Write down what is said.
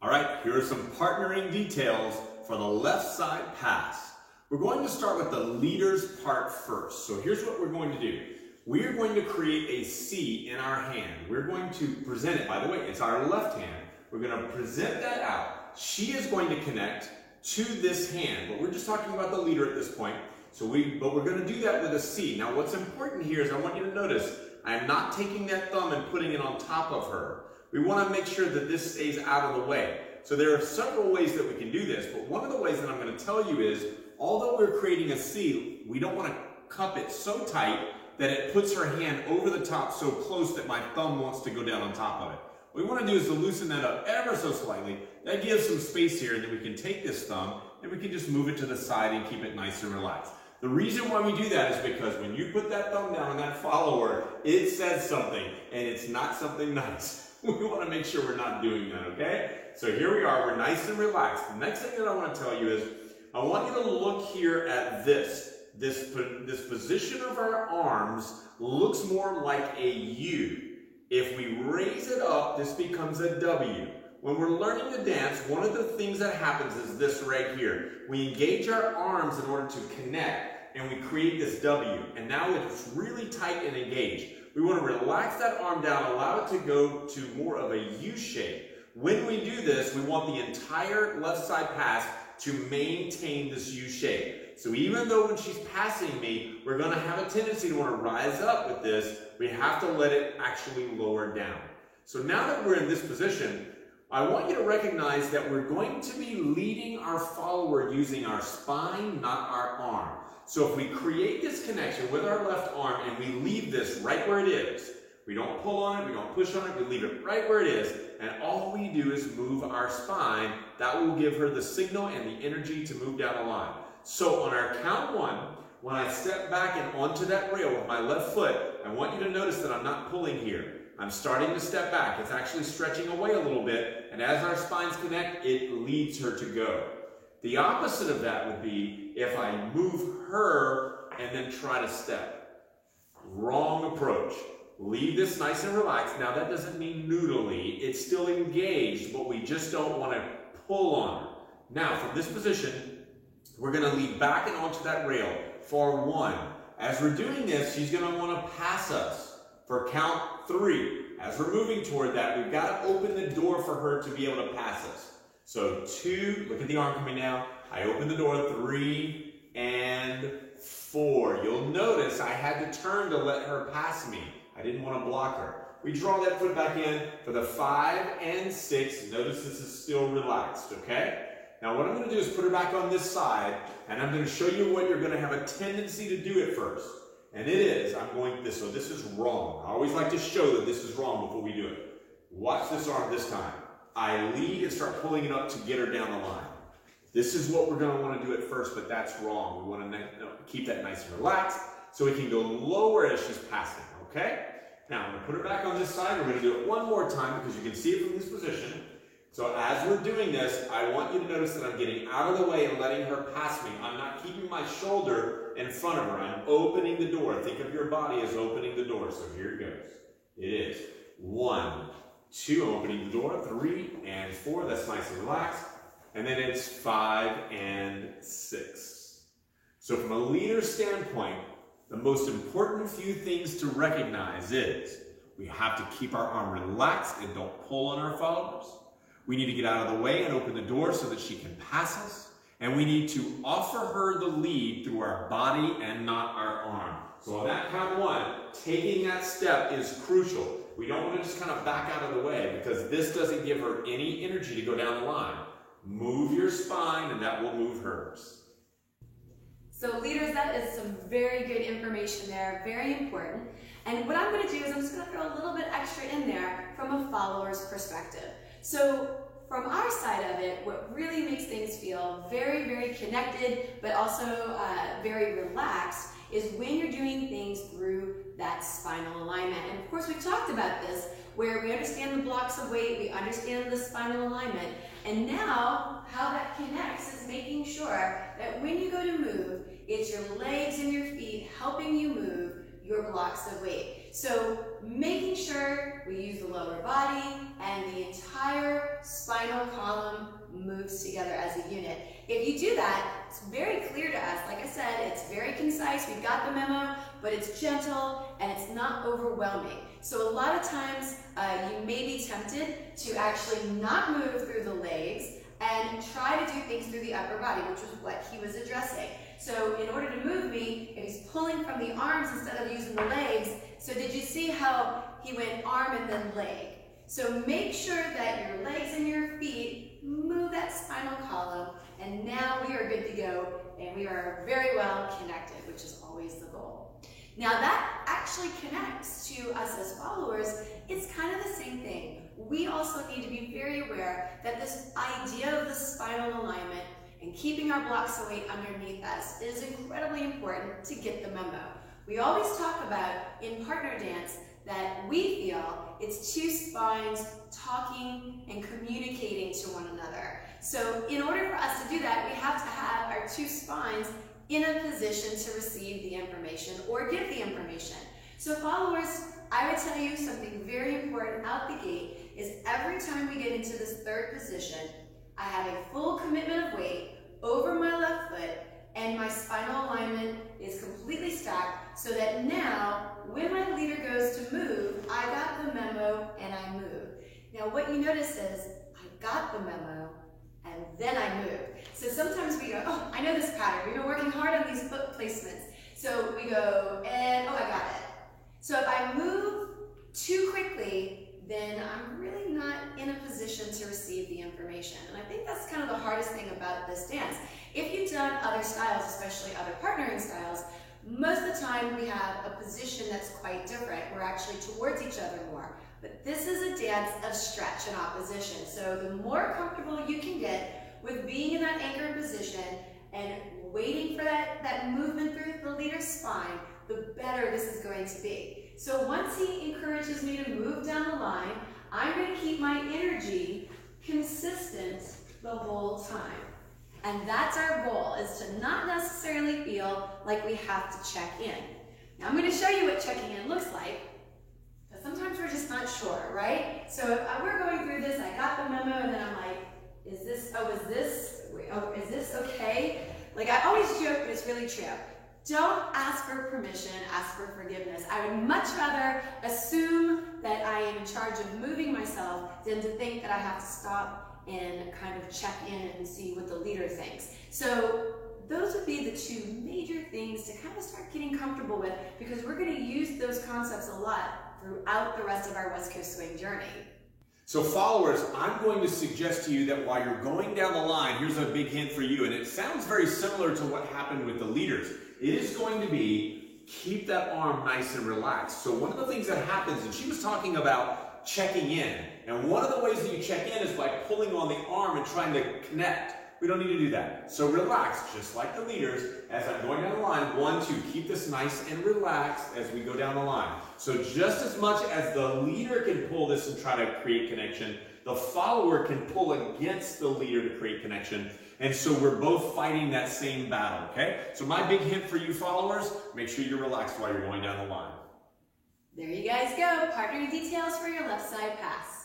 All right, here are some partnering details for the left side pass. We're going to start with the leader's part first. So here's what we're going to do. We are going to create a C in our hand. We're going to present it, by the way, it's our left hand. We're going to present that out. She is going to connect to this hand, but we're just talking about the leader at this point. But we're going to do that with a C. Now what's important here is I want you to notice I am not taking that thumb and putting it on top of her. We want to make sure that this stays out of the way. So there are several ways that we can do this, but one of the ways that I'm going to tell you is, although we're creating a C, we don't want to cup it so tight that it puts her hand over the top so close that my thumb wants to go down on top of it. What we want to do is to loosen that up ever so slightly. That gives some space here, and then we can take this thumb and we can just move it to the side and keep it nice and relaxed. The reason why we do that is because when you put that thumb down on that follower, it says something, and it's not something nice. We want to make sure we're not doing that, okay? So here we are, we're nice and relaxed. The next thing that I want to tell you is, I want you to look here at this. This position of our arms looks more like a U. If we raise it up, this becomes a W. When we're learning to dance, one of the things that happens is this right here. We engage our arms in order to connect, and we create this W. And now it's really tight and engaged. We want to relax that arm down, allow it to go to more of a U shape. When we do this, we want the entire left side pass to maintain this U shape. So even though when she's passing me, we're going to have a tendency to want to rise up with this, we have to let it actually lower down. So now that we're in this position, I want you to recognize that we're going to be leading our follower using our spine, not our arm. So if we create this connection with our left arm and we leave this right where it is, we don't pull on it, we don't push on it, we leave it right where it is, and all we do is move our spine. That will give her the signal and the energy to move down the line. So on our count one, when I step back and onto that rail with my left foot, I want you to notice that I'm not pulling here. I'm starting to step back. It's actually stretching away a little bit, and as our spines connect, it leads her to go. The opposite of that would be if I move her and then try to step. Wrong approach. Leave this nice and relaxed. Now that doesn't mean noodly. It's still engaged, but we just don't want to pull on her. Now from this position, we're going to lead back and onto that rail for one. As we're doing this, she's going to want to pass us for count 3. As we're moving toward that, we've got to open the door for her to be able to pass us. So 2, look at the arm coming down. I open the door, 3 and 4. You'll notice I had to turn to let her pass me. I didn't want to block her. We draw that foot back in for the 5 and 6. Notice this is still relaxed, okay? Now what I'm going to do is put her back on this side, and I'm going to show you what you're going to have a tendency to do at first. And it is, so this is wrong. I always like to show that this is wrong before we do it. Watch this arm this time. I lead and start pulling it up to get her down the line. This is what we're going to want to do at first, but that's wrong. We want to keep that nice and relaxed so we can go lower as she's passing, okay? Now I'm going to put her back on this side. We're going to do it one more time because you can see it from this position. So as we're doing this, I want you to notice that I'm getting out of the way and letting her pass me. I'm not keeping my shoulder in front of her. I'm opening the door. Think of your body as opening the door. So here it goes. It is 1, 2, I'm opening the door, 3 and 4. That's nice and relaxed. And then it's 5 and 6. So from a leader's standpoint, the most important few things to recognize is we have to keep our arm relaxed and don't pull on our followers. We need to get out of the way and open the door so that she can pass us. And we need to offer her the lead through our body and not our arm. So on that count 1, taking that step is crucial. We don't want to just kind of back out of the way because this doesn't give her any energy to go down the line. Move your spine and that will move hers. So leaders, that is some very good information there, very important. And what I'm going to do is I'm just going to throw a little bit extra in there from a follower's perspective. So from our side of it, what really makes things feel very, very connected, but also very relaxed is when you're doing things through that spinal alignment. And of course, we've talked about this, where we understand the blocks of weight, we understand the spinal alignment, and now how that connects is making sure that when you go to move, it's your legs and your feet helping you move your blocks of weight. So making sure we use the lower body and the entire spinal column moves together as a unit. If you do that, it's very clear to us. Like I said, it's very concise. We've got the memo, but it's gentle and it's not overwhelming. So a lot of times you may be tempted to actually not move through the legs and try to do things through the upper body, which was what he was addressing. So in order to move me, if he's pulling from the arms instead of using the legs, so did you see how he went arm and then leg? So make sure that your legs and your feet move that spinal column, and now we are good to go, and we are very well connected, which is always the goal. Now that actually connects to us as followers. It's kind of the same thing. We also need to be very aware that this idea of the spinal alignment and keeping our blocks of weight underneath us is incredibly important to get the memo. We always talk about in partner dance that we feel it's two spines talking and communicating to one another. So in order for us to do that, we have to have our two spines in a position to receive the information or give the information. So followers, I would tell you something very important out the gate is every time we get into this third position, I have a full commitment of weight over my left foot and my spinal alignment is completely stacked so that now when my leader goes to move, I got the memo and I move. Now what you notice is I got the memo and then I move. So sometimes we go, oh, I know this pattern. We've been working hard on these foot placements. So we go and, oh, I got it. So if I move too quickly, then I'm really not in a position to receive the information. And I think that's kind of the hardest thing about this dance. If you've done other styles, especially other partnering styles, most of the time we have a position that's quite different. We're actually towards each other more. But this is a dance of stretch and opposition. So the more comfortable you can get with being in that anchored position and waiting for that movement through the leader's spine, the better this is going to be. So once he encourages me to move down the line, I'm going to keep my energy consistent the whole time. And that's our goal, is to not necessarily feel like we have to check in. Now I'm going to show you what checking in looks like, because sometimes we're just not sure, right? So if we're going through this, I got the memo, and then I'm like, is this okay? Like I always joke, but it's really true. Don't ask for permission, ask for forgiveness. I would much rather assume that I am in charge of moving myself than to think that I have to stop and kind of check in and see what the leader thinks. So those would be the two major things to kind of start getting comfortable with, because we're going to use those concepts a lot throughout the rest of our West Coast Swing journey. So followers, I'm going to suggest to you that while you're going down the line, here's a big hint for you, and it sounds very similar to what happened with the leaders. It is going to be, keep that arm nice and relaxed. So one of the things that happens, and she was talking about checking in, and one of the ways that you check in is by pulling on the arm and trying to connect. We don't need to do that. So relax, just like the leaders, as I'm going down the line. 1, 2, keep this nice and relaxed as we go down the line. So just as much as the leader can pull this and try to create connection, the follower can pull against the leader to create connection. And so we're both fighting that same battle, okay? So my big hint for you followers, make sure you're relaxed while you're going down the line. There you guys go, partnering details for your left side pass.